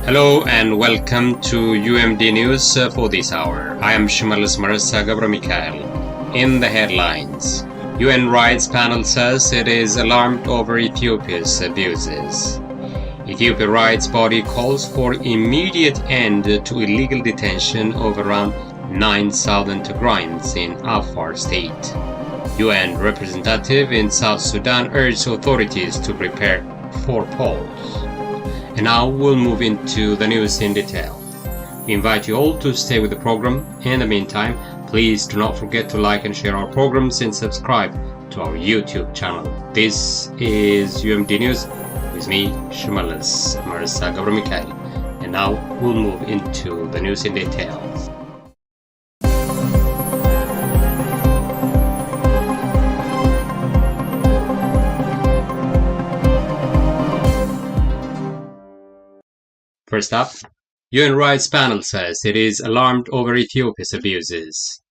Hello and welcome to UMD News for this hour. I am Shimelis Gebremichael. In the headlines, UN Rights Panel says it is alarmed over Ethiopia's abuses. Ethiopia Rights Body calls for immediate end to illegal detention of around 9,000 Tigrayans in Afar state. UN representative in South Sudan urged authorities to prepare for polls. And now we'll move into the news in detail. We invite you all to stay with the program. In the meantime, please do not forget to like and share our programs and subscribe to our YouTube channel. This is UMD News with me, Shimelis Gebremichael. And now we'll move into the news in detail. First up, UN Rights Panel says it is alarmed over Ethiopia's abuses.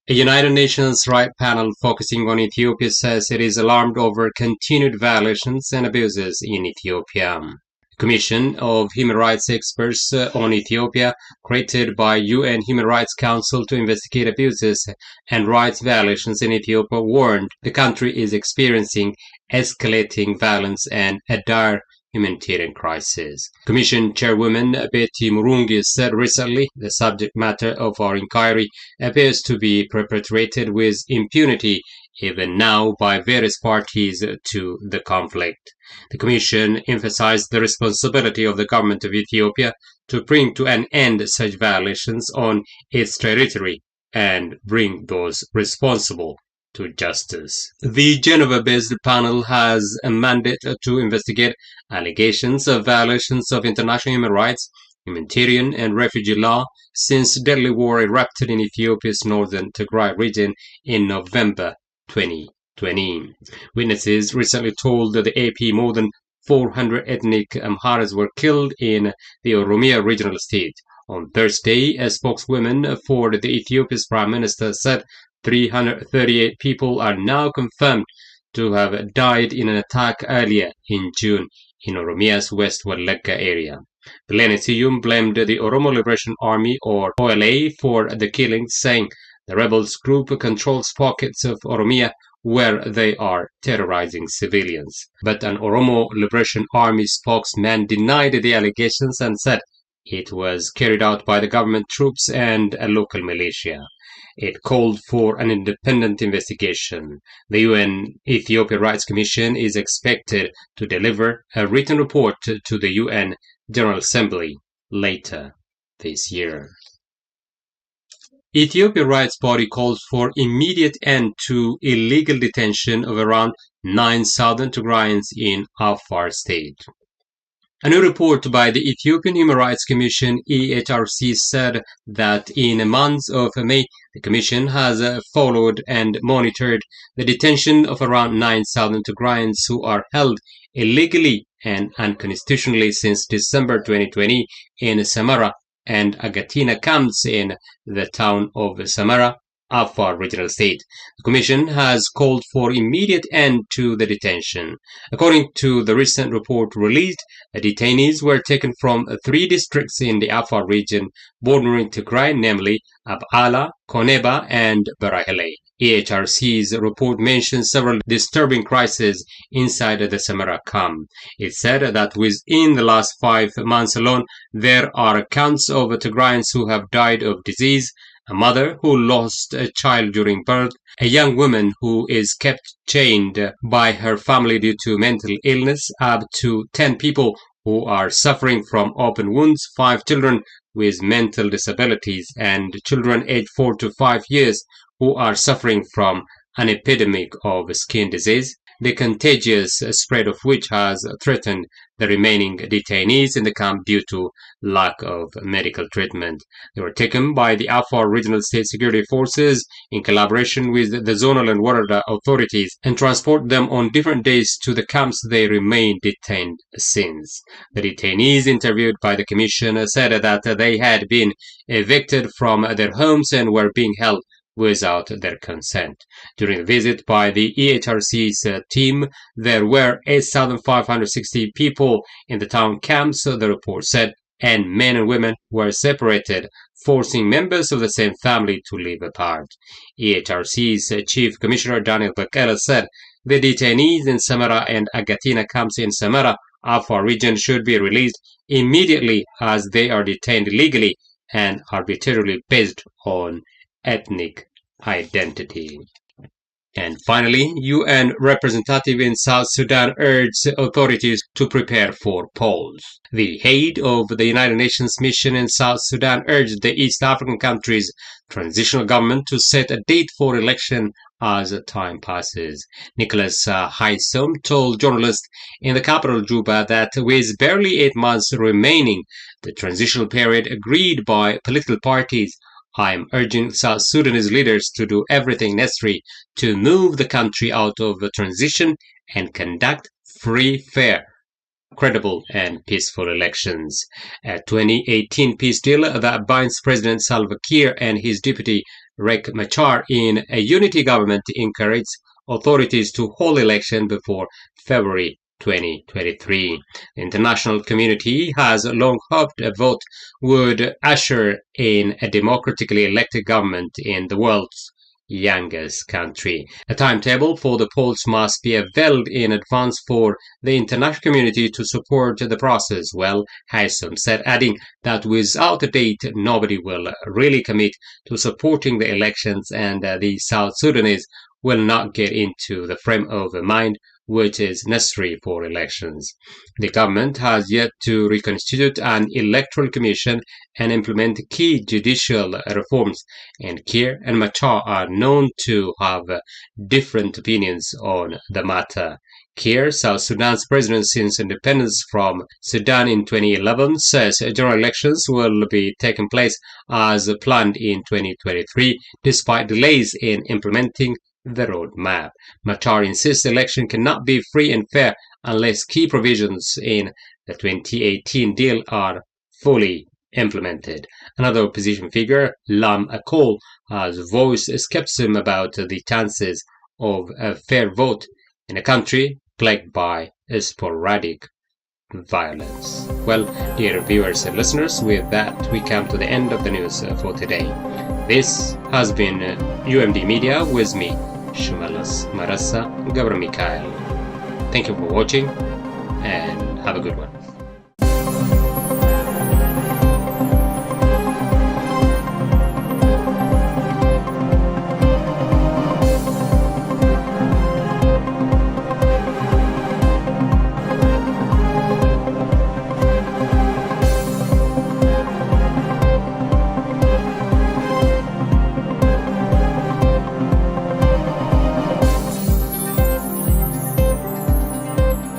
A United Nations Rights Panel focusing on Ethiopia says it is alarmed over continued violations and abuses in Ethiopia. The Commission of Human Rights Experts on Ethiopia, created by UN Human Rights Council to investigate abuses and rights violations in Ethiopia, warned the country is experiencing escalating violence and a dire humanitarian crisis. Commission Chairwoman Betty Murungi said recently, the subject matter of our inquiry appears to be perpetrated with impunity even now by various parties to the conflict. The Commission emphasized the responsibility of the government of Ethiopia to bring to an end such violations on its territory and bring those responsible to justice. The Geneva-based panel has a mandate to investigate allegations of violations of international human rights, humanitarian and refugee law since deadly war erupted in Ethiopia's northern Tigray region in November 2020. Witnesses recently told the AP more than 400 ethnic Amharas were killed in the Oromia regional state. On Thursday, a spokeswoman for the Ethiopia's prime minister said 338 people are now confirmed to have died in an attack earlier in June in Oromia's West Wallagga area. The Plenitium blamed the Oromo Liberation Army or OLA for the killings, saying the rebels group controls pockets of Oromia where they are terrorizing civilians. But an Oromo Liberation Army spokesman denied the allegations and said it was carried out by the government troops and a local militia. It called for an independent investigation. The UN Ethiopia Rights Commission is expected to deliver a written report to the UN General Assembly later this year. Ethiopia Rights Body calls for immediate end to illegal detention of around 9,000 Tigrayans in Afar state. A new report by the Ethiopian Human Rights Commission (EHRC) said that in the month of May, the Commission has followed and monitored the detention of around 9,000 Tigrayans who are held illegally and unconstitutionally since December 2020 in Samara and Agatina camps in the town of Samara, Afar regional state. The Commission has called for immediate end to the detention. According to the recent report released, the detainees were taken from 3 districts in the Afar region bordering Tigray, namely Abala, Koneba, and Barahele. EHRC's report mentions several disturbing crises inside the Samara camp. It said that within the last 5 months alone, there are accounts of Tigrayans who have died of disease, a mother who lost a child during birth, a young woman who is kept chained by her family due to mental illness, up to 10 people who are suffering from open wounds, 5 children with mental disabilities, and children aged 4 to 5 years who are suffering from an epidemic of skin disease, the contagious spread of which has threatened the remaining detainees in the camp due to lack of medical treatment. They were taken by the Afar Regional State Security Forces in collaboration with the zonal and Warada authorities and transport them on different days to the camps they remain detained since. The detainees interviewed by the Commission said that they had been evicted from their homes and were being held without their consent. During the visit by the EHRC's team, there were 8,560 people in the town camps, the report said, and men and women were separated, forcing members of the same family to live apart. EHRC's Chief Commissioner Daniel Bekele said the detainees in Samara and Agatina camps in Samara, Afar region, should be released immediately as they are detained illegally and arbitrarily based on ethnic identity. And finally, UN representative in South Sudan urged authorities to prepare for polls. The head of the United Nations mission in South Sudan urged the East African country's transitional government to set a date for election as time passes. Nicholas Haysom told journalists in the capital Juba that with barely 8 months remaining, the transitional period agreed by political parties, I am urging South Sudanese leaders to do everything necessary to move the country out of the transition and conduct free, fair, credible, and peaceful elections. A 2018 peace deal that binds President Salva Kiir and his deputy Riek Machar in a unity government encourages authorities to hold election before February 2023. The international community has long hoped a vote would usher in a democratically elected government in the world's youngest country. A timetable for the polls must be unveiled in advance for the international community to support the process, well, Haysom said, adding that without a date, nobody will really commit to supporting the elections, and the South Sudanese will not get into the frame of mind which is necessary for elections. The government has yet to reconstitute an electoral commission and implement key judicial reforms, and Kiir and Machar are known to have different opinions on the matter. Kiir, South Sudan's president since independence from Sudan in 2011, says general elections will be taking place as planned in 2023, despite delays in implementing the roadmap. Machar insists the election cannot be free and fair unless key provisions in the 2018 deal are fully implemented. Another opposition figure, Lam Akol, has voiced skepticism about the chances of a fair vote in a country plagued by sporadic violence. Well, dear viewers and listeners, with that we come to the end of the news for today. This has been UMD Media with me, Shimelis Marassa Gebremichael. Thank you for watching and have a good one.